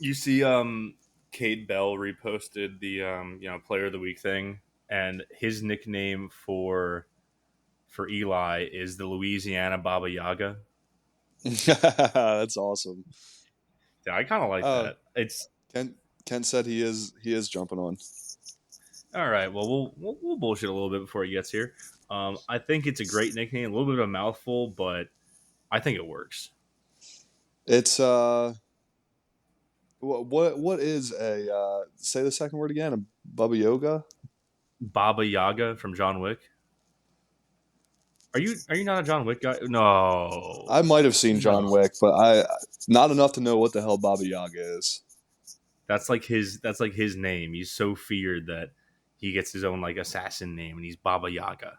You see, Cade Bell reposted the Player of the Week thing, and his nickname for Eli is the Louisiana Baba Yaga. That's awesome. Yeah, I kind of like Uh, that. It's Ken said he is jumping on. all right. Well, we'll bullshit a little bit before he gets here. I think it's a great nickname, a little bit of a mouthful, but I think it works. It's what is a say the second word again? A Bubba Yoga? Baba Yaga from John Wick. Are you not a John Wick guy? No, I might have seen no. John Wick, but I not enough to know what the hell Baba Yaga is. That's like his name. He's so feared that he gets his own like assassin name, and he's Baba Yaga.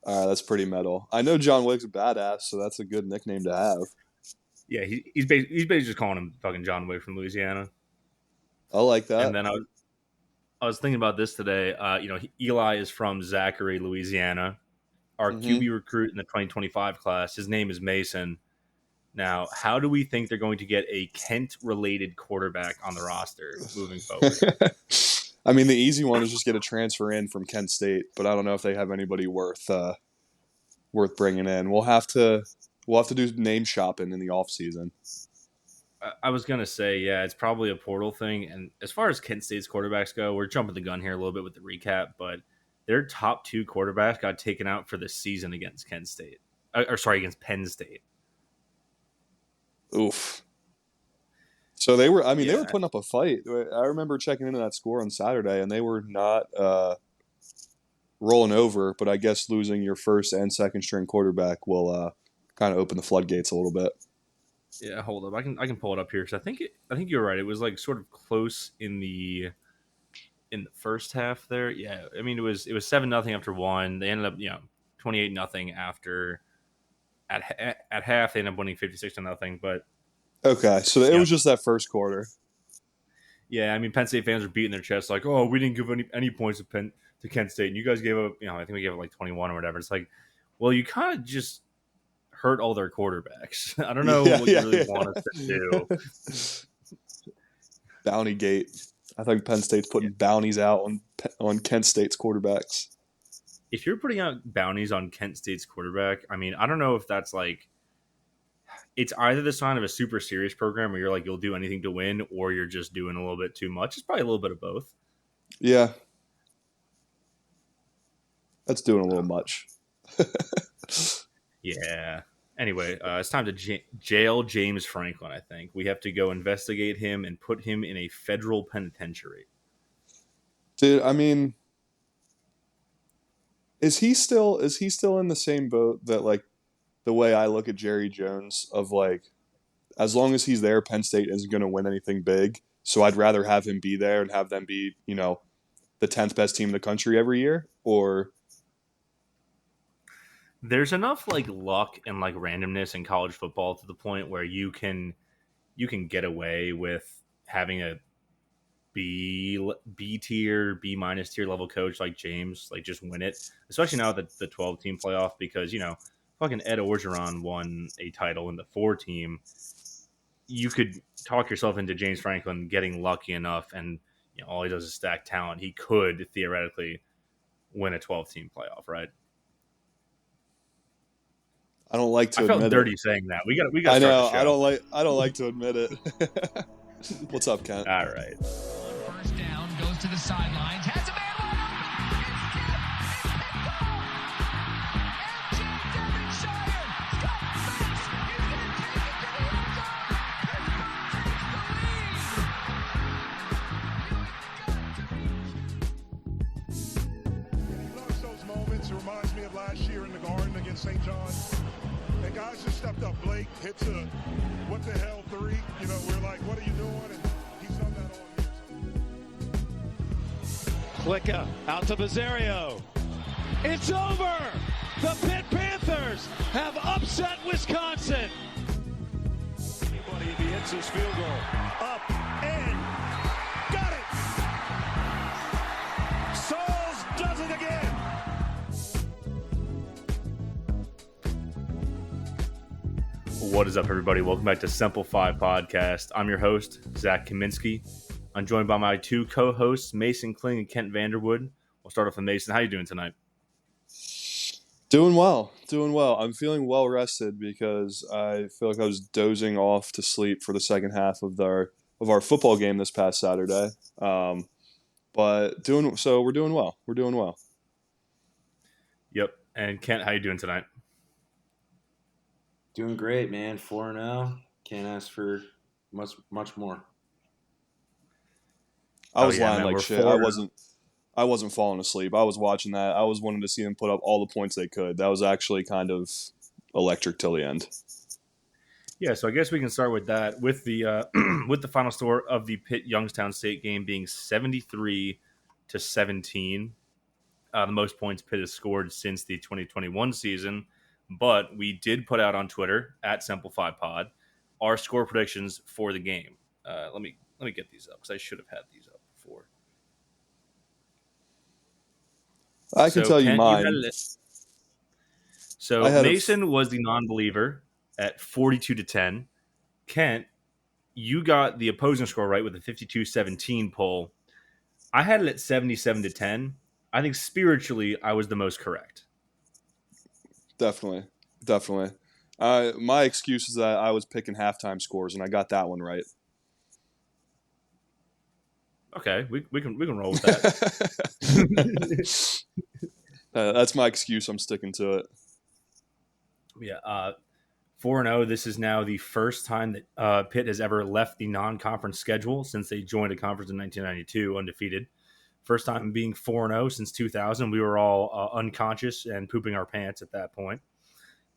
All right, that's pretty metal. I know John Wick's a badass, so that's a good nickname to have. Yeah, he's basically just calling him fucking John Wick from Louisiana. I like And that. then I was thinking about this today. Eli is from Zachary, Louisiana. Our Hmm. QB recruit in the 2025 class, his name is Mason. Now, how do we think they're going to get a Kent-related quarterback on the roster moving forward? I mean, the easy one is just get a transfer in from Kent State, but I don't know if they have anybody worth bringing in. We'll have to do name shopping in the off season. I was gonna say, yeah, it's probably a portal thing. And as far as Kent State's quarterbacks go, we're jumping the gun here a little bit with the recap, but their top two quarterbacks got taken out for the season against Kent State, or sorry, against Penn State. Oof. So they were Yeah, putting up a fight. I remember checking into that score on Saturday, and they were not rolling over. But I guess losing your first and second string quarterback will kind of open the floodgates a little bit. yeah. Hold up, I can pull it up here because I think you're right. It was like sort of close in the first half there. Yeah, I mean it was 7-0 after one. They ended up 28-0 after at half. They ended up winning 56-0. But Okay, so it you know, was just that first quarter. yeah, I mean Penn State fans are beating their chests like, oh, we didn't give any points to Kent State, and you guys gave up. I think we gave up like 21 or whatever. It's like, well, you kind of just hurt all their quarterbacks. I don't know Yeah, what you yeah, really want us to do. yeah. Bounty Gate. I think Penn State's Yeah. putting bounties out on Kent State's quarterbacks. If you're putting out bounties on Kent State's quarterback, I mean, I don't know if that's like it's either the sign of a super serious program where you're like you'll do anything to win, or you're just doing a little bit too much. It's probably a little bit of both. Yeah, that's doing a little Um, much. yeah. Anyway, it's time to jail James Franklin. I think we have to go investigate him and put him in a federal penitentiary. Dude, I mean, is he still in the same boat that like the way I look at Jerry Jones of like as long as he's there, Penn State isn't going to win anything big. So I'd rather have him be there and have them be, the 10th best team in the country every year. Or There's enough like luck and like randomness in college football to the point where you can get away with having a B tier, B minus tier level coach like James, like just win it. Especially now that the 12 team playoff, because fucking Ed Orgeron won a title in the 4 team. You could talk yourself into James Franklin getting lucky enough, and all he does is stack talent. He could theoretically win a 12 team playoff, right? I don't like I to felt admit it. dirty saying that. We got to I start the know I show. don't like to admit it. What's up, Kent? All right. First down, goes to the sidelines, has a man wide He loves those moments. It reminds me of last year in the Garden against St. John. And guys just stepped up. Blake hits a what the hell 3. We're like, what are you doing? And he's done that all year. Klicka out to Bizzario. It's over! The Pitt Panthers have upset Wisconsin. Anybody if he hits his field goal. Up and got it! Sauls does it again! What is up, everybody? Welcome back to Simplify Podcast. I'm your host, Zach Kaminsky. I'm joined by my two co-hosts, Mason Kling and Kent Vanderwood. We'll start off with Mason. How you doing tonight? Doing well. I'm feeling well rested because I feel like I was dozing off to sleep for the second half of our football game this past Saturday. But we're doing well. We're doing well. Yep. And Kent, how you doing tonight? Doing great, man. 4-0. Can't ask for much more. I was lying man, like shit. I wasn't falling asleep. I was watching that. I was wanting to see them put up all the points they could. That was actually kind of electric till the end. Yeah, so I guess we can start with that. With the with the final score of the Pitt Youngstown State game being 73-17, the most points Pitt has scored since the 2021 season. But we did put out on Twitter at SimplifyPod our score predictions for the game. Let me get these up because I should have had these up before. I can tell you Kent, mine. So Mason was the non-believer at 42-10. Kent, you got the opposing score right with a 52-17 poll. I had it at 77-10. I think spiritually I was the most correct. Definitely. My excuse is that I was picking halftime scores and I got that one right. Okay, we can roll with that. That's my excuse. I'm sticking to it. Yeah, 4-0. This is now the first time that Pitt has ever left the non-conference schedule since they joined a conference in 1992, undefeated. First time being 4-0 since 2000. We were all unconscious and pooping our pants at that point.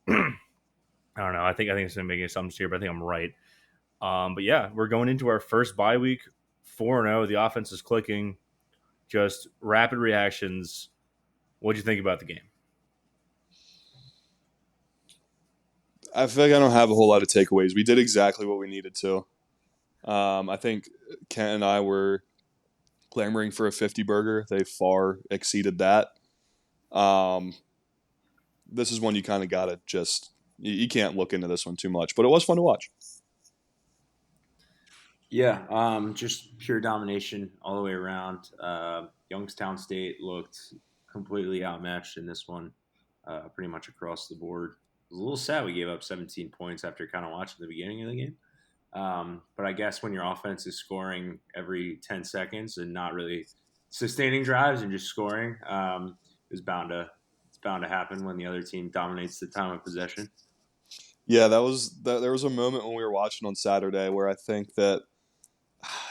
I don't know. I think it's going to make assumptions here, but I think I'm right. But yeah, we're going into our first bye week, 4-0. The offense is clicking. Just rapid reactions. What do you think about the game? I feel like I don't have a whole lot of takeaways. We did exactly what we needed to. I think Kent and I were clamoring for a 50 burger. They far exceeded that. This is one you kind of got to just – you can't look into this one too much. But it was fun to watch. Yeah, just pure domination all the way around. Youngstown State looked completely outmatched in this one, pretty much across the board. It was a little sad we gave up 17 points after kind of watching the beginning of the game. But I guess when your offense is scoring every 10 seconds and not really sustaining drives and just scoring, it's bound to happen when the other team dominates the time of possession. Yeah, there was a moment when we were watching on Saturday where I think that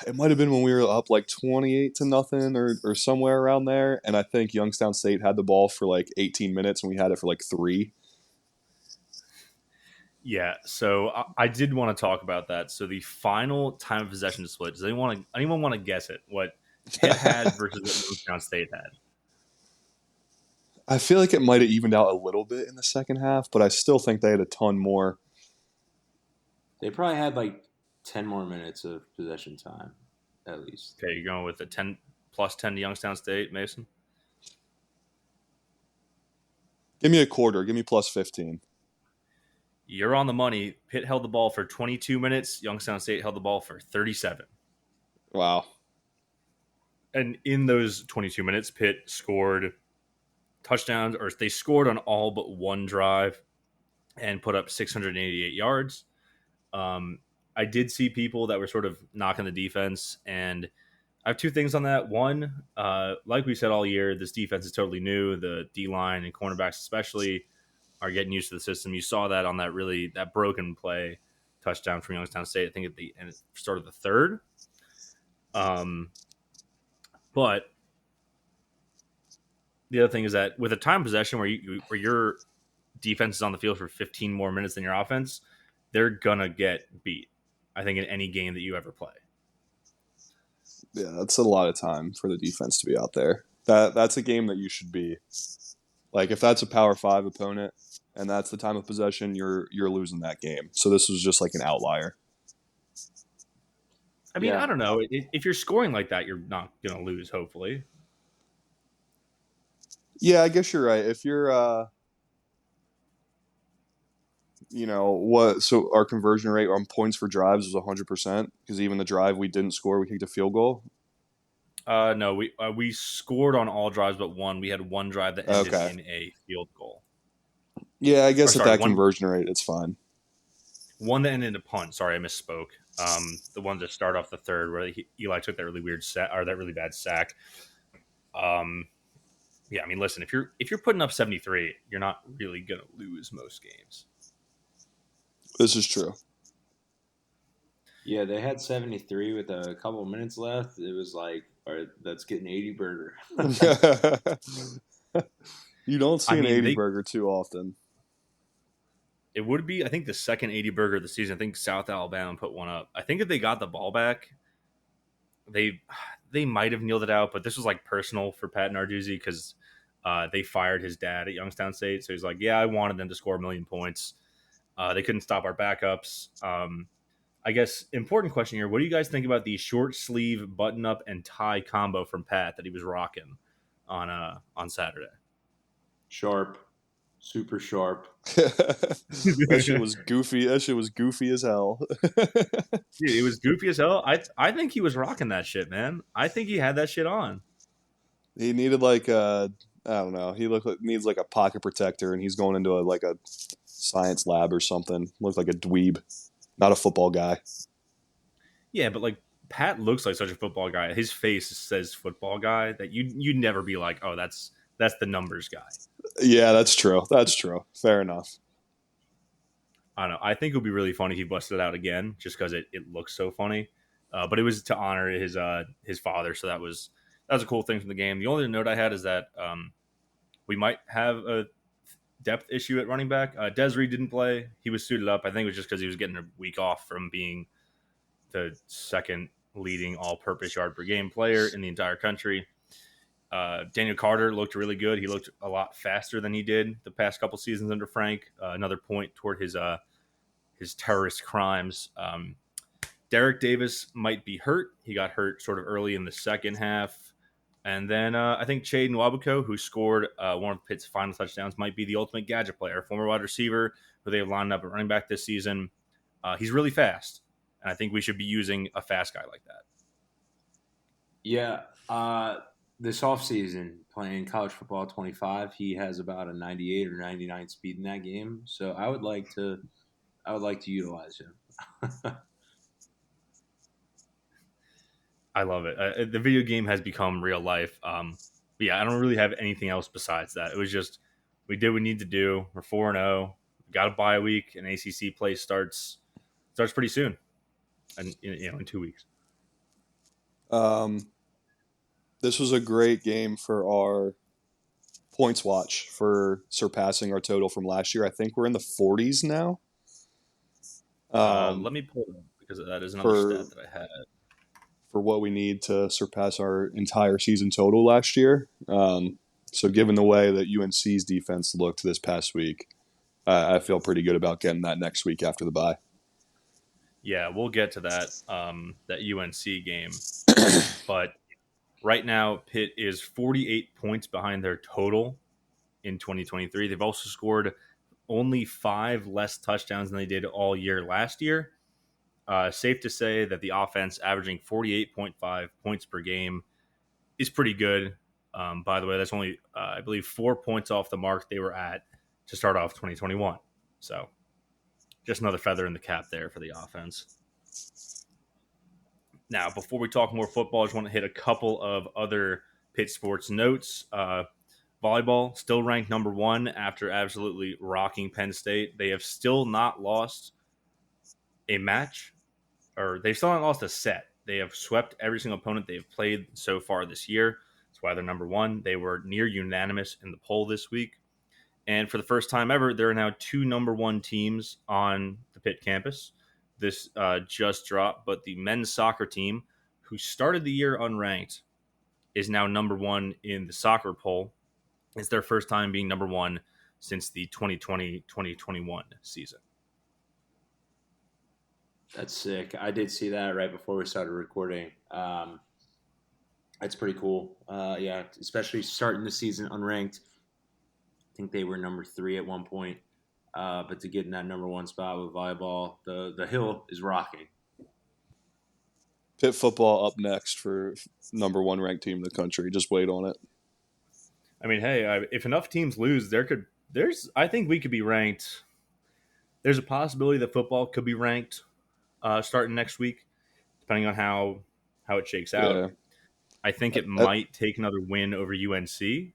it might have been when we were up like 28-0 or somewhere around there, and I think Youngstown State had the ball for like 18 minutes and we had it for like 3. Yeah, so I did want to talk about that. So the final time of possession split. Does anyone want to guess it? What Pitt had versus what Youngstown State had? I feel like it might have evened out a little bit in the second half, but I still think they had a ton more. They probably had like 10 more minutes of possession time, at least. Okay, you're going with the 10 plus 10 to Youngstown State, Mason? Give me a quarter. Give me plus 15. You're on the money. Pitt held the ball for 22 minutes. Youngstown State held the ball for 37. Wow. And in those 22 minutes, Pitt scored touchdowns, or they scored on all but one drive and put up 688 yards. I did see people that were sort of knocking the defense, and I have two things on that. One, like we said all year, this defense is totally new. The D-line and cornerbacks especially are getting used to the system. You saw that on that broken play touchdown from Youngstown State, I think at the end, start of the third. But the other thing is that with a time possession where your defense is on the field for 15 more minutes than your offense, they're gonna get beat, I think, in any game that you ever play. Yeah, that's a lot of time for the defense to be out there. That's a game that you should be. Like, if that's a Power 5 opponent and that's the time of possession, you're losing that game. So this was just like an outlier. I mean, I don't know. If you're scoring like that, you're not going to lose, hopefully. Yeah, I guess you're right. If you're So our conversion rate on points for drives was 100% because even the drive we didn't score, we kicked a field goal. No, we scored on all drives but one. We had one drive that ended Okay. in a field goal. Yeah, I guess Or at sorry, that conversion rate, it's fine. one that ended in a punt. Sorry, I misspoke. The one to start off the third where Eli took that really weird that really bad sack. Yeah, I mean, listen, if you're putting up 73, you're not really gonna lose most games. This is true. Yeah, they had 73 with a couple of minutes left. It was like, all right, that's getting 80 burger. You don't see I an mean, 80 burger too often. it would be, I think, the second 80 burger of the season. I think South Alabama put one up. I think if they got the ball back, they might have kneeled it out, but this was like personal for Pat Narduzzi because they fired his dad at Youngstown State. So he's like, yeah, I wanted them to score a million points. They couldn't stop our backups. I guess important question here: what do you guys think about the short sleeve button up and tie combo from Pat that he was rocking on Saturday? Sharp, super sharp. That shit was goofy. That shit was goofy as hell. Dude, it was goofy as hell. I think he was rocking that shit, man. I think he had that shit on. He needed I don't know. He needs like a pocket protector, and he's going into a science lab or something. Looks like a dweeb, not a football guy. Yeah, but like Pat looks like such a football guy. His face says football guy that you'd never be like, oh, that's the numbers guy. Yeah, that's true. That's true. Fair enough. I don't know. I think it would be really funny if he busted it out again, just because it looks so funny. But it was to honor his father, so that was a cool thing from the game. The only note I had is that we might have a depth issue at running back. Desiree didn't play; he was suited up. I think it was just because he was getting a week off from being the second leading all-purpose yard per game player in the entire country. Daniel Carter looked really good. He looked a lot faster than he did the past couple seasons under Frank. Another point toward his terrorist crimes. Derek Davis might be hurt. He got hurt sort of early in the second half. And then I think Chade Nwabuko, who scored one of Pitt's final touchdowns, might be the ultimate gadget player, former wide receiver who they have lined up at running back this season. He's really fast, and I think we should be using a fast guy like that. Yeah, this offseason, playing college football 25, he has about a 98 or 99 speed in that game. So I would like to utilize him. I love it. The video game has become real life. But yeah, I don't really have anything else besides that. It was just we did what we need to do. We're 4-0. We got a bye week, and ACC play starts pretty soon, and in 2 weeks. This was a great game for our points watch for surpassing our total from last year. I think we're in the 40s now. Let me pull it up because that is another stat that I had. For what we need to surpass our entire season total last year. So given the way that UNC's defense looked this past week, I feel pretty good about getting that next week after the bye. Yeah, we'll get to that UNC game. But right now, Pitt is 48 points behind their total in 2023. They've also scored only 5 less touchdowns than they did all year last year. Safe to say that the offense averaging 48.5 points per game is pretty good. By the way, that's only, I believe, 4 points off the mark they were at to start off 2021. So just another feather in the cap there for the offense. Now, before we talk more football, I just want to hit a couple of other Pitt sports notes. Volleyball still ranked number 1 after absolutely rocking Penn State. They have still not lost a match, or they've still not lost a set. They have swept every single opponent they have played so far this year. That's why they're number 1. They were near unanimous in the poll this week. And for the first time ever, there are now 2 number 1 teams on the Pitt campus. This just dropped, but the men's soccer team, who started the year unranked, is now number 1 in the soccer poll. It's their first time being number 1 since the 2020-2021 season. That's sick. I did see that right before we started recording. That's pretty cool. Yeah, especially starting the season unranked. I think they were number 3 at one point. But to get in that number one spot with volleyball, the hill is rocking. Pitt football up next for number one ranked team in the country. Just wait on it. I mean, hey, if enough teams lose, I think we could be ranked. There's a possibility that football could be ranked starting next week, depending on how it shakes out. Yeah. I think it might take another win over UNC,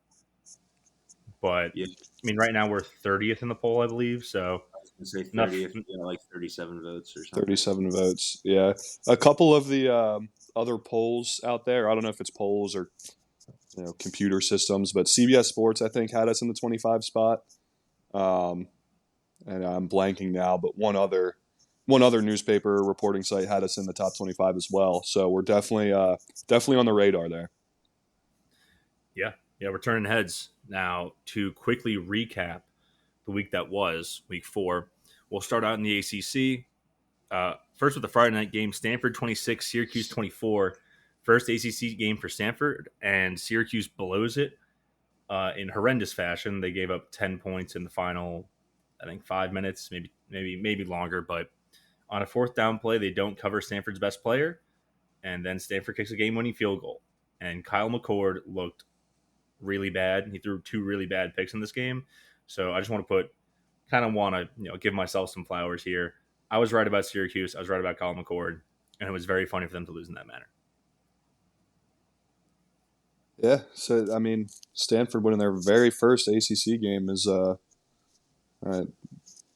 but Yeah. I mean, right now we're 30th in the poll, I believe. So I was going to say 30th, like 37 votes or something. 37 votes. Yeah. A couple of the other polls out there. I don't know if it's polls or computer systems, but CBS Sports I think had us in the 25 spot. And I'm blanking now, but one other newspaper reporting site had us in the top 25 as well. So we're definitely on the radar there. Yeah, we're turning heads now. To quickly recap the week that was, week 4, we'll start out in the ACC. First with the Friday night game, Stanford 26, Syracuse 24. First ACC game for Stanford, and Syracuse blows it in horrendous fashion. They gave up 10 points in the final, I think, 5 minutes, maybe longer. But on a fourth down play, they don't cover Stanford's best player, and then Stanford kicks a game-winning field goal. And Kyle McCord looked really bad. He threw 2 really bad picks in this game. So I just want to give myself some flowers here. I was right about Syracuse. I was right about Kyle McCord, and it was very funny for them to lose in that manner. Yeah, so I mean, Stanford winning their very first ACC game is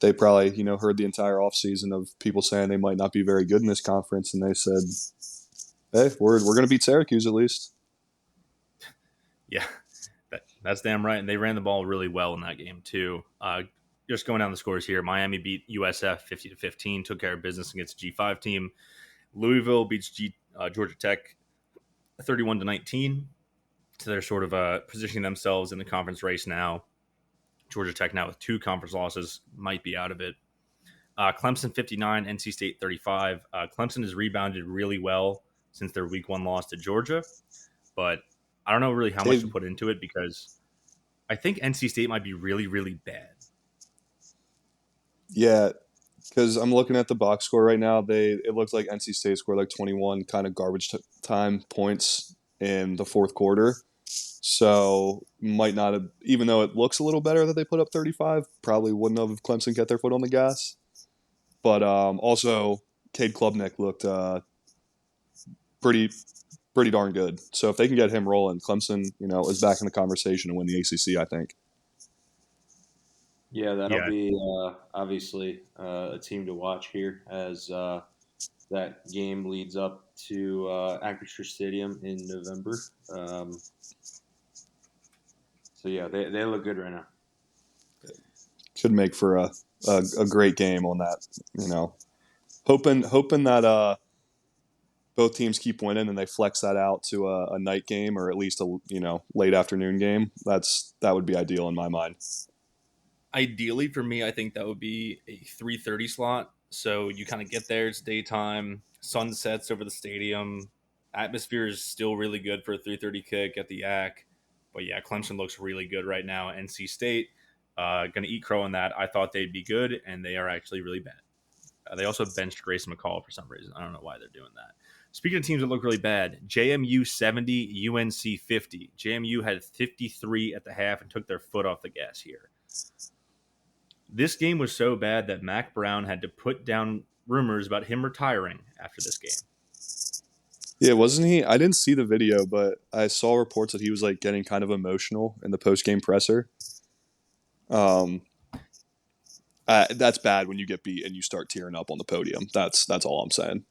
they probably heard the entire offseason of people saying they might not be very good in this conference, and they said, "Hey, we're going to beat Syracuse at least." Yeah, that's damn right, and they ran the ball really well in that game too. Just going down the scores here, Miami beat USF 50-15, took care of business against a G5 team. Louisville beats Georgia Tech 31-19. So they're sort of positioning themselves in the conference race now. Georgia Tech now with 2 conference losses might be out of it. Clemson 59, NC State 35. Clemson has rebounded really well since their week 1 loss to Georgia, but I don't know really how much to put into it because I think NC State might be really, really bad. Yeah, because I'm looking at the box score right now. It looks like NC State scored like 21 kind of garbage time points in the fourth quarter. So might not have, even though it looks a little better that they put up 35, probably wouldn't have if Clemson kept their foot on the gas. But also, Cade Klubnik looked pretty darn good. So if they can get him rolling, Clemson, is back in the conversation and win the ACC, I think. Yeah, that'll be obviously a team to watch here as that game leads up to Acrisure Stadium in November. So yeah, they look good right now. Could make for a great game on that. Hoping that both teams keep winning and they flex that out to a night game or at least a late afternoon game. That would be ideal in my mind. Ideally for me, I think that would be a 3:30 slot. So you kind of get there, it's daytime, sun sets over the stadium. Atmosphere is still really good for a 3:30 kick at the AC. But yeah, Clemson looks really good right now. NC State, going to eat crow on that. I thought they'd be good, and they are actually really bad. They also benched Grayson McCall for some reason. I don't know why they're doing that. Speaking of teams that look really bad, JMU 70, UNC 50. JMU had 53 at the half and took their foot off the gas here. This game was so bad that Mac Brown had to put down rumors about him retiring after this game. Yeah, wasn't he? I didn't see the video, but I saw reports that he was like getting kind of emotional in the post-game presser. That's bad when you get beat and you start tearing up on the podium. That's all I'm saying.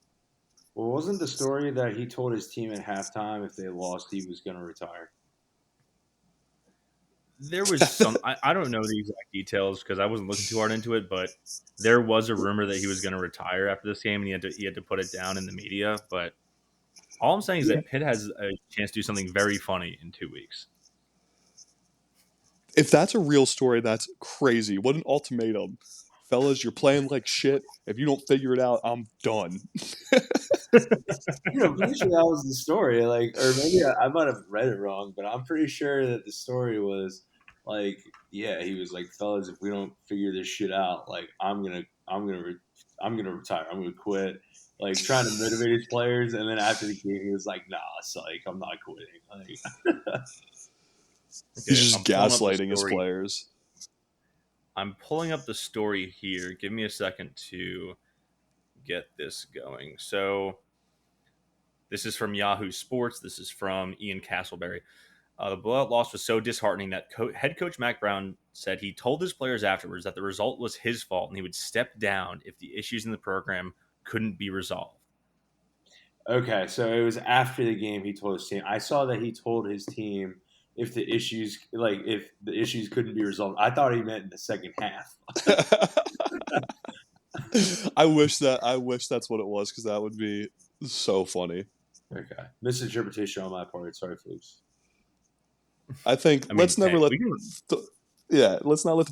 Well, wasn't the story that he told his team at halftime if they lost, he was going to retire? There was some, I don't know the exact details because I wasn't looking too hard into it, but there was a rumor that he was going to retire after this game and he had to put it down in the media. But all I'm saying is that Pitt has a chance to do something very funny in 2 weeks. If that's a real story, that's crazy. What an ultimatum. Fellas, you're playing like shit. If you don't figure it out, I'm done. I'm pretty sure that was the story. Or maybe I might have read it wrong, but I'm pretty sure that the story was, Like, yeah, he was like, fellas, if we don't figure this shit out, like, I'm gonna retire. I'm gonna quit. Like, trying to motivate his players, and then after the game, he was like, nah, psych, I'm not quitting. Like, He's Okay, just I'm pulling up the gaslighting his story. players. I'm pulling up the story here. Give me a second to get this going. So this is from Yahoo Sports. This is from Ian Castleberry. The blowout loss was so disheartening that head coach Mac Brown said he told his players afterwards that the result was his fault and he would step down if the issues in the program couldn't be resolved. okay, so it was after the game he told his team. I saw that he told his team if the issues couldn't be resolved. I thought he meant in the second half. I wish that's what it was, because that would be so funny. Okay, misinterpretation on my part. Sorry, folks. I think let's not let the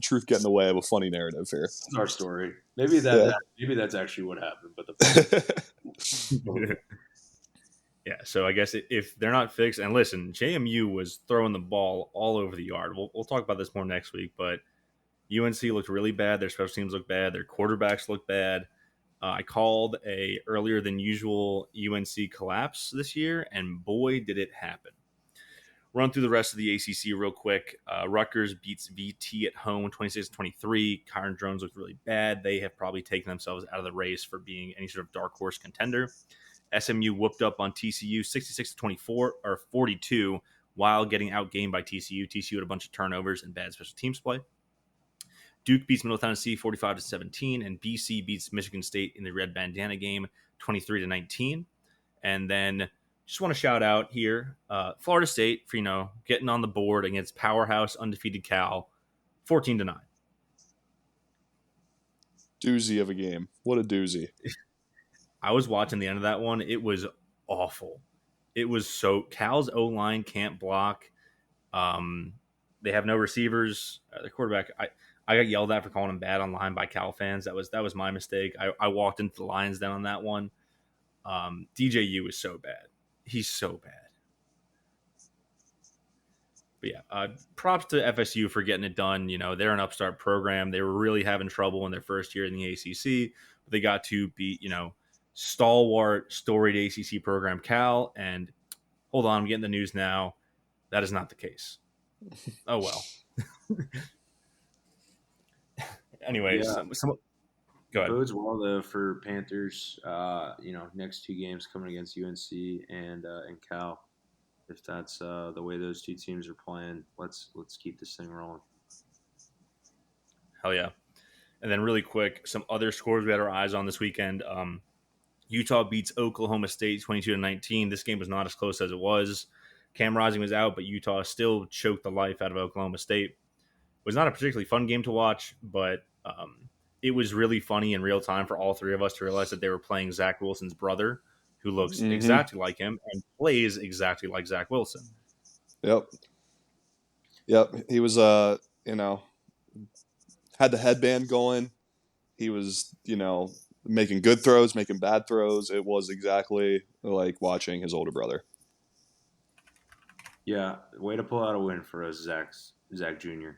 truth get in the way of a funny narrative here. This is our story. Maybe that's actually what happened. But the Yeah, so I guess if they're not fixed, and listen, JMU was throwing the ball all over the yard. We'll talk about this more next week, but UNC looked really bad. Their special teams looked bad. Their quarterbacks looked bad. I called a earlier than usual UNC collapse this year, and boy, did it happen. Run through the rest of the ACC real quick. Rutgers beats VT at home 26-23. Kyron Drones looked really bad. They have probably taken themselves out of the race for being any sort of dark horse contender. SMU whooped up on TCU 66-24 or 42 while getting outgained by TCU. TCU had a bunch of turnovers and bad special teams play. Duke beats Middle Tennessee 45-17, and BC beats Michigan State in the red bandana game 23-19. And then just want to shout out here Florida State for getting on the board against powerhouse undefeated Cal 14-9. Doozy of a game. What a doozy. I was watching the end of that one. It was awful. It was so Cal's O-line can't block. They have no receivers. The quarterback, I got yelled at for calling him bad online by Cal fans. That was my mistake. I walked into the Lions Den on that one. DJU is so bad. He's so bad. But yeah, props to FSU for getting it done. They're an upstart program. They were really having trouble in their first year in the ACC. But they got to beat, stalwart, storied ACC program Cal. And hold on, I'm getting the news now. That is not the case. Oh, well. Anyways, yeah. Go ahead. Bodes well though for Panthers. Next two games coming against UNC and Cal. If that's the way those two teams are playing, let's keep this thing rolling. Hell yeah! And then really quick, some other scores we had our eyes on this weekend. Utah beats Oklahoma State 22-19. This game was not as close as it was. Cam Rising was out, but Utah still choked the life out of Oklahoma State. It was not a particularly fun game to watch, but it was really funny in real time for all three of us to realize that they were playing Zach Wilson's brother, who looks exactly like him and plays exactly like Zach Wilson. Yep. He was, had the headband going. He was, making good throws, making bad throws. It was exactly like watching his older brother. Yeah, way to pull out a win for us, Zach Jr.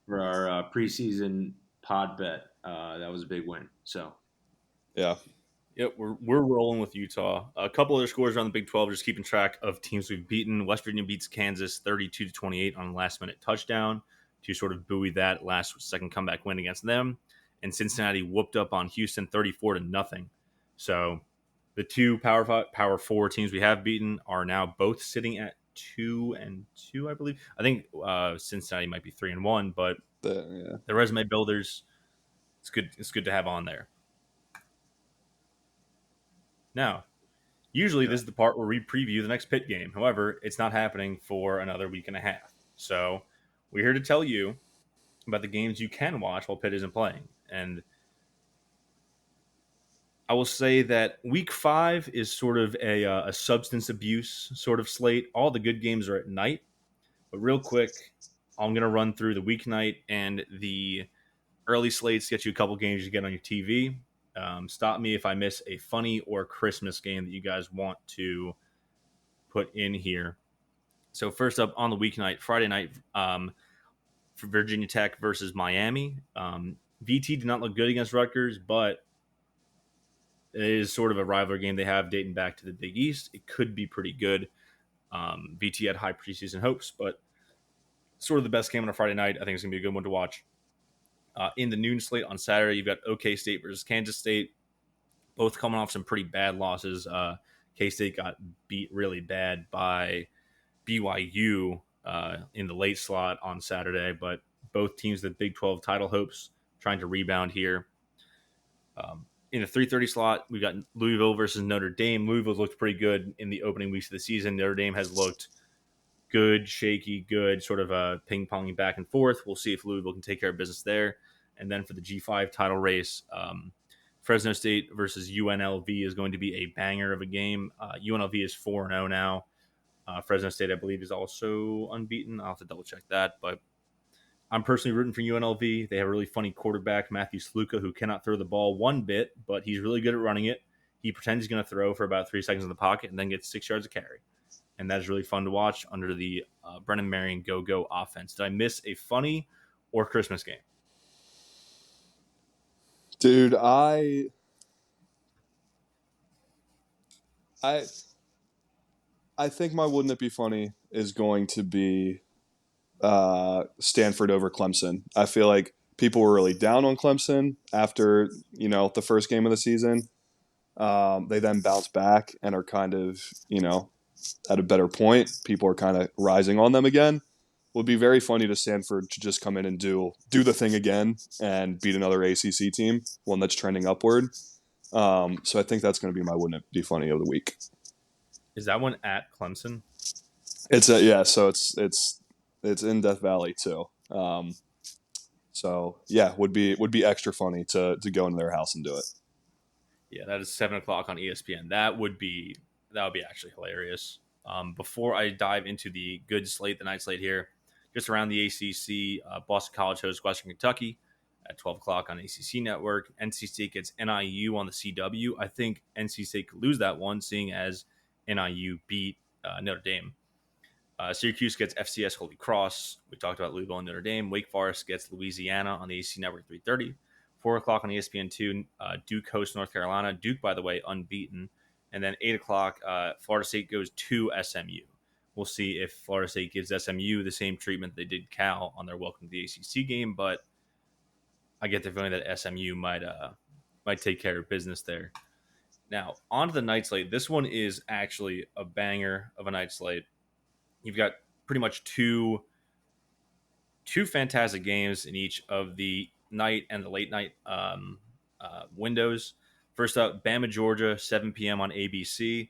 For our preseason pod bet, that was a big win. So, yeah. Yep, we're rolling with Utah. A couple other scores around the Big 12, just keeping track of teams we've beaten. West Virginia beats Kansas 32-28 on a last-minute touchdown to sort of buoy that second comeback win against them. And Cincinnati whooped up on Houston 34-0. So the two Power 4 teams we have beaten are now both sitting at 2-2, I believe. I think Cincinnati might be 3-1, but the resume builders, it's good. It's good to have on there. Now, usually this is the part where we preview the next Pitt game. However, it's not happening for another week and a half. So we're here to tell you about the games you can watch while Pitt isn't playing. And I will say that week 5 is sort of a substance abuse sort of slate. All the good games are at night. But real quick, I'm going to run through the weeknight and the early slates, get you a couple games you get on your TV. Stop me if I miss a funny or Christmas game that you guys want to put in here. So first up on the weeknight, Friday night, for Virginia Tech versus Miami. VT did not look good against Rutgers, but it is sort of a rivalry game they have dating back to the Big East. It could be pretty good. VT had high preseason hopes, but sort of the best game on a Friday night. I think it's going to be a good one to watch. In the noon slate on Saturday, you've got OK State versus Kansas State, both coming off some pretty bad losses. K-State got beat really bad by BYU in the late slot on Saturday, but both teams with Big 12 title hopes trying to rebound here. In the 3:30 slot, we've got Louisville versus Notre Dame. Louisville's looked pretty good in the opening weeks of the season. Notre Dame has looked good, shaky, good, sort of ping-ponging back and forth. We'll see if Louisville can take care of business there. And then for the G5 title race, Fresno State versus UNLV is going to be a banger of a game. UNLV is 4-0 now. Fresno State, I believe, is also unbeaten. I'll have to double-check that, but I'm personally rooting for UNLV. They have a really funny quarterback, Matthew Sluka, who cannot throw the ball one bit, but he's really good at running it. He pretends he's going to throw for about 3 seconds in the pocket and then gets 6 yards of carry. And that is really fun to watch under the Brennan Marion go-go offense. Did I miss a funny or Christmas game? Dude, I think my Wouldn't It Be Funny is going to be Stanford over Clemson. I feel like people were really down on Clemson after, the first game of the season. They then bounced back and are kind of, at a better point. People are kind of rising on them again. Would be very funny to Stanford to just come in and do the thing again and beat another ACC team, one that's trending upward. So I think that's going to be my Wouldn't It Be Funny of the week. Is that one at Clemson? So it's in Death Valley too. So yeah, would be extra funny to go into their house and do it. Yeah, that is 7:00 on ESPN. That would be actually hilarious. Before I dive into the good slate, the night slate here, just around the ACC, Boston College hosts Western Kentucky at 12:00 on ACC Network. NC State gets NIU on the CW. I think NC State could lose that one, seeing as NIU beat Notre Dame. Syracuse gets FCS Holy Cross. We talked about Louisville and Notre Dame. Wake Forest gets Louisiana on the ACC Network 3:30. 4:00 on ESPN2, Duke hosts North Carolina. Duke, by the way, unbeaten. And then 8:00, Florida State goes to SMU. We'll see if Florida State gives SMU the same treatment they did Cal on their Welcome to the ACC game, but I get the feeling that SMU might take care of business there. Now, on to the night slate. This one is actually a banger of a night slate. You've got pretty much two fantastic games in each of the night and the late night windows. First up, Bama, Georgia, 7 p.m. on ABC.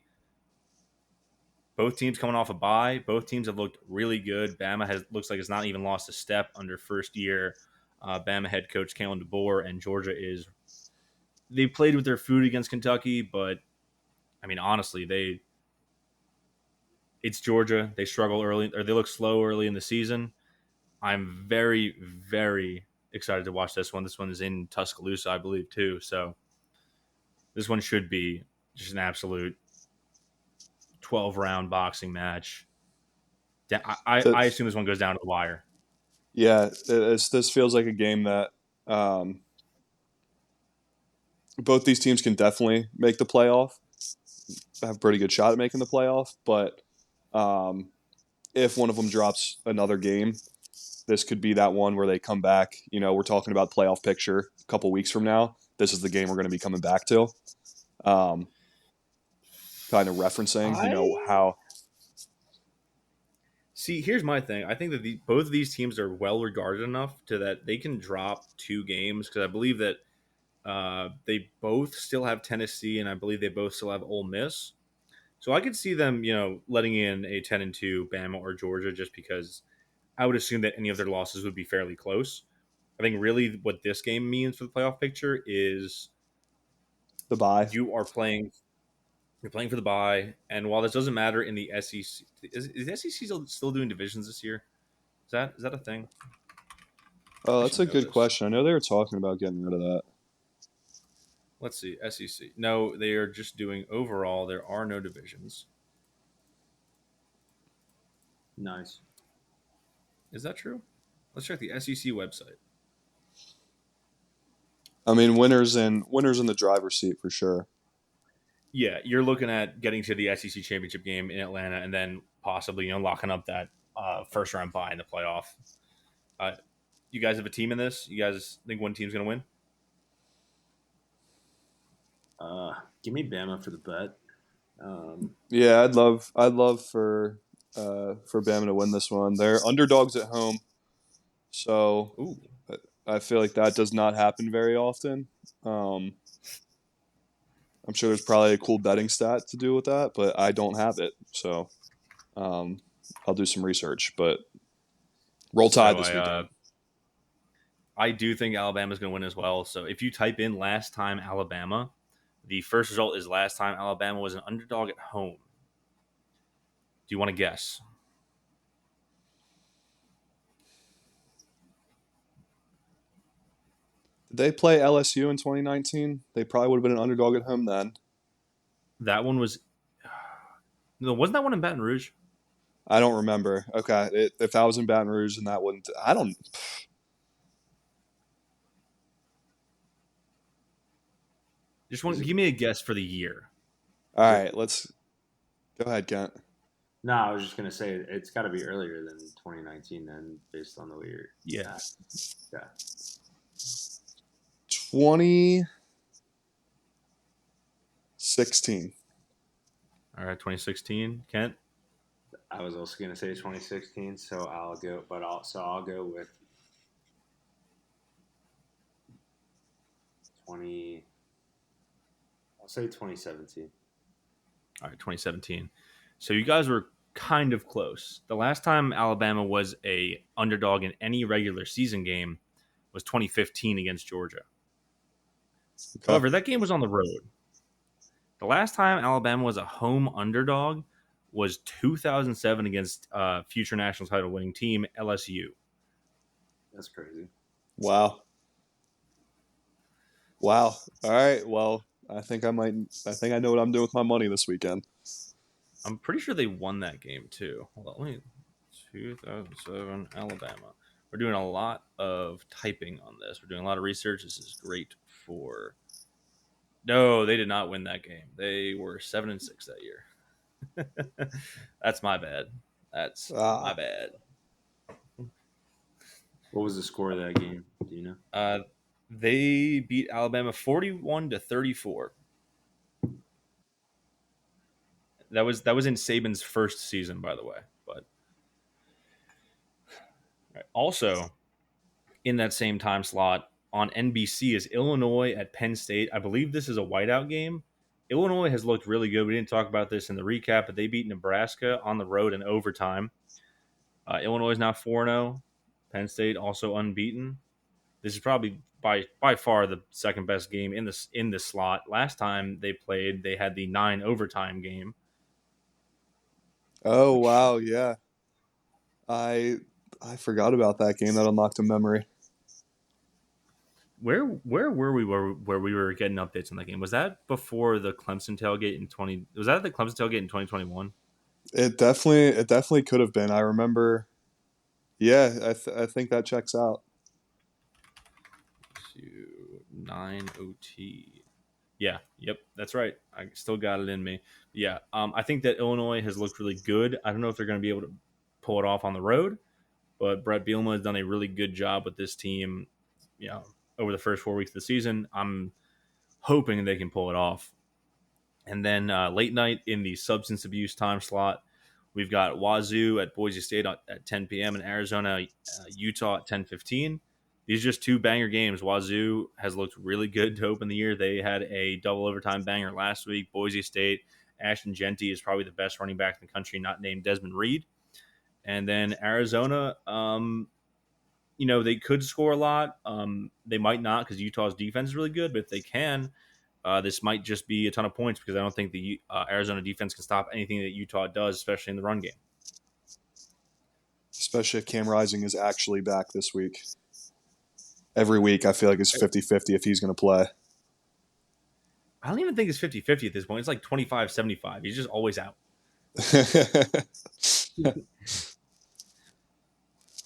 Both teams coming off a bye. Both teams have looked really good. Bama looks like it's not even lost a step under first-year Bama head coach Kalen DeBoer, and Georgia they played with their food against Kentucky, but I mean, honestly, it's Georgia. They struggle early, or they look slow early in the season. I'm very, very excited to watch this one. This one is in Tuscaloosa, I believe, too. So this one should be just an absolute 12-round boxing match. I assume this one goes down to the wire. Yeah, this feels like a game that both these teams can definitely make the playoff, have a pretty good shot at making the playoff. But if one of them drops another game, this could be that one where they come back. We're talking about playoff picture a couple weeks from now. This is the game we're going to be coming back to. Kind of referencing, how. See, here's my thing. I think that both of these teams are well regarded enough to that they can drop 2 games, because I believe that they both still have Tennessee, and I believe they both still have Ole Miss. So I could see them, letting in a 10-2 Bama or Georgia, just because I would assume that any of their losses would be fairly close. I think really what this game means for the playoff picture is the bye. You're playing for the bye, and while this doesn't matter in the SEC, is the SEC still doing divisions this year? Is that a thing? Oh, that's a good question. I know they were talking about getting rid of that. Let's see, SEC. No, they are just doing overall. There are no divisions. Nice. Is that true? Let's check the SEC website. I mean, winners in the driver's seat for sure. Yeah, you're looking at getting to the SEC championship game in Atlanta, and then possibly locking up that first round bye in the playoff. You guys have a team in this? You guys think one team's going to win? Give me Bama for the bet. Yeah, I'd love for Bama to win this one. They're underdogs at home, so Ooh. I feel like that does not happen very often. I'm sure there's probably a cool betting stat to do with that, but I don't have it, so I'll do some research. But roll Tide this weekend. I do think Alabama's going to win as well. So if you type in last time Alabama, the first result is last time Alabama was an underdog at home. Do you want to guess? Did they play LSU in 2019? They probably would have been an underdog at home then. That one was... No, wasn't that one in Baton Rouge? I don't remember. Okay, if that was in Baton Rouge, then that wouldn't... I don't... Just give me a guess for the year. All right, let's... Go ahead, Kent. No, I was just going to say it's got to be earlier than 2019 then, based on the way you're... Yeah. 2016. All right, 2016. Kent? I was also going to say 2016, so I'll go with 20. I'll say 2017. All right, 2017. So you guys were kind of close. The last time Alabama was a underdog in any regular season game was 2015 against Georgia. Okay. However, that game was on the road. The last time Alabama was a home underdog was 2007 against future national title winning team LSU. That's crazy. Wow. All right. Well, I think I know what I'm doing with my money this weekend. I'm pretty sure they won that game too. Hold on, 2007 Alabama. We're doing a lot of typing on this. We're doing a lot of research. This is great for... No, they did not win that game. They were 7-6 that year. That's my bad. My bad. What was the score of that game? Do you know? They beat Alabama 41-34. That was in Saban's first season, by the way. But also in that same time slot on NBC is Illinois at Penn State. I believe this is a whiteout game. Illinois has looked really good. We didn't talk about this in the recap, but they beat Nebraska on the road in overtime. Illinois is now 4-0. Penn State also unbeaten. This is probably by far the second best game in the slot. Last time they played, they had the 9 overtime game. Oh wow, yeah. I forgot about that game. That unlocked a memory. Where were we where we were getting updates on that game? Was that before the Clemson tailgate Was that the Clemson tailgate in 2021? It definitely could have been. I remember. Yeah, I think that checks out. 9 OT. Yeah, yep, that's right. I still got it in me. Yeah, I think that Illinois has looked really good. I don't know if they're going to be able to pull it off on the road, but Brett Bielema has done a really good job with this team. Over the first 4 weeks of the season, I'm hoping they can pull it off. And then late night in the substance abuse time slot, we've got Wazoo at Boise State at 10 p.m. and Arizona, Utah at 10:15. These are just 2 banger games. Wazoo has looked really good to open the year. They had a double overtime banger last week. Boise State, Ashton Genty is probably the best running back in the country, not named Desmond Reed. And then Arizona, they could score a lot. They might not because Utah's defense is really good. But if they can, this might just be a ton of points because I don't think the Arizona defense can stop anything that Utah does, especially in the run game. Especially if Cam Rising is actually back this week. Every week, I feel like it's 50-50 if he's going to play. I don't even think it's 50-50 at this point. It's like 25-75. He's just always out.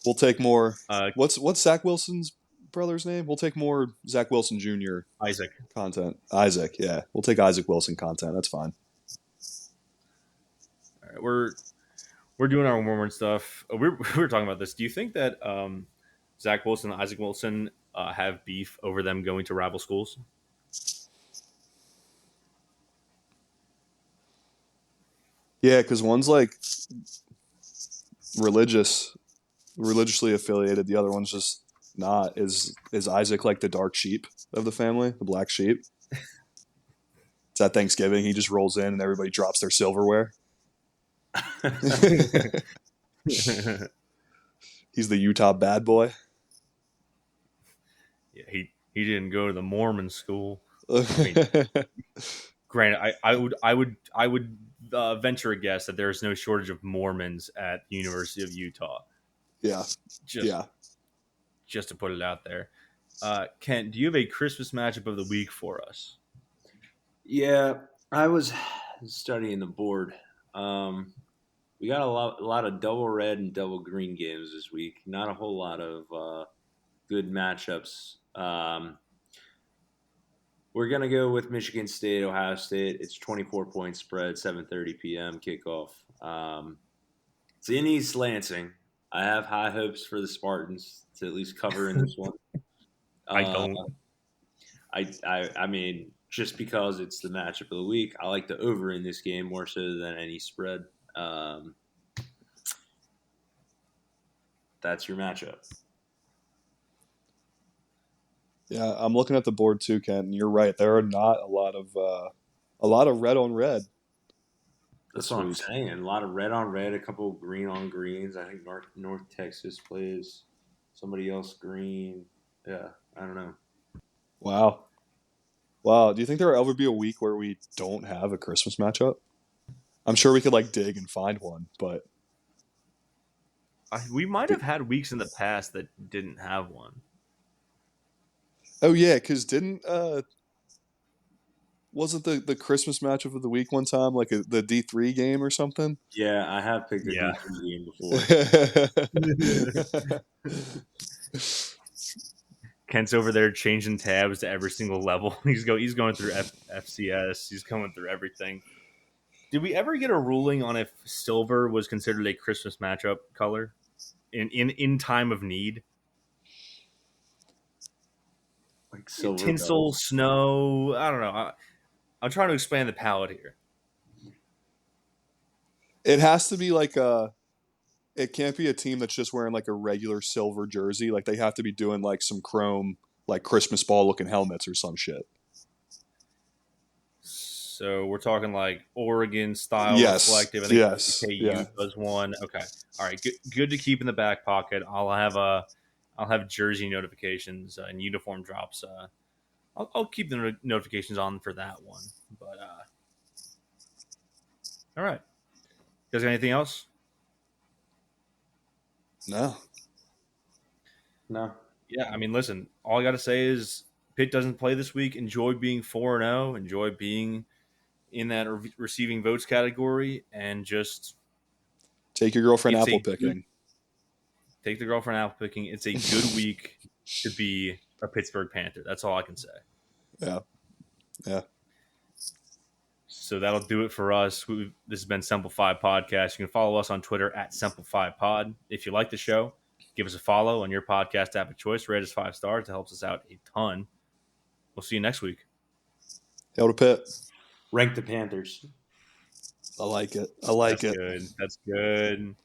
We'll take more. Uh, What's Zach Wilson's brother's name? We'll take more Zach Wilson Jr. Isaac. content. Isaac, yeah. We'll take Isaac Wilson content. That's fine. All right, we're doing our warm stuff. We were talking about this. Do you think that Zach Wilson and Isaac Wilson have beef over them going to rival schools? Yeah, because one's like religiously affiliated. The other one's just not. Is Isaac like the dark sheep of the family, the black sheep? It's at Thanksgiving. He just rolls in and everybody drops their silverware. He's the Utah bad boy. Yeah, he didn't go to the Mormon school. I mean, granted, I would venture a guess that there is no shortage of Mormons at the University of Utah. Yeah, Just to put it out there. Kent, do you have a Christmas matchup of the week for us? Yeah, I was studying the board. We got a lot of double red and double green games this week. Not a whole lot of good matchups. We're gonna go with Michigan State, Ohio State. It's 24-point spread, 7:30 p.m. kickoff. It's in East Lansing. I have high hopes for the Spartans to at least cover in this one. I don't. I mean, just because it's the matchup of the week, I like the over in this game more so than any spread. That's your matchup. Yeah, I'm looking at the board too, Kent, and you're right. There are not a lot of red on red. That's what I'm saying. A lot of red on red, a couple of green on greens. I think North Texas plays somebody else green. Yeah, I don't know. Wow. Do you think there will ever be a week where we don't have a Christmas matchup? I'm sure we could like dig and find one, but We might have had weeks in the past that didn't have one. oh yeah, because wasn't the Christmas matchup of the week one time like the D3 game or something? Yeah, I have picked a D3 game before. Kent's over there changing tabs to every single level. He's going through FCS. He's going through everything. Did we ever get a ruling on if silver was considered a Christmas matchup color in time of need? Like silver Tinsel, bells. snow. I don't know. I'm trying to expand the palette here. It has to be like it can't be a team that's just wearing like a regular silver jersey. Like they have to be doing like some chrome, like Christmas ball looking helmets or some shit. So we're talking like Oregon style Yes. reflective. I think Yes. KU Yeah. does one. Okay. All right. Good to keep in the back pocket. I'll have jersey notifications and uniform drops. I'll keep the notifications on for that one. But all right. You guys got anything else? No. Yeah, I mean, listen, all I got to say is Pitt doesn't play this week. Enjoy being 4-0. Enjoy being in that receiving votes category, and just Take your girlfriend It's apple a good- picking. take the girlfriend apple picking. It's a good week to be a Pittsburgh Panther. That's all I can say. Yeah. So that'll do it for us. This has been Simplify Podcast. You can follow us on Twitter at SimplifyPod. If you like the show, give us a follow on your podcast app of choice. Rate us 5 stars. It helps us out a ton. We'll see you next week. Hail to Pitt. Rank the Panthers. I like it. That's good.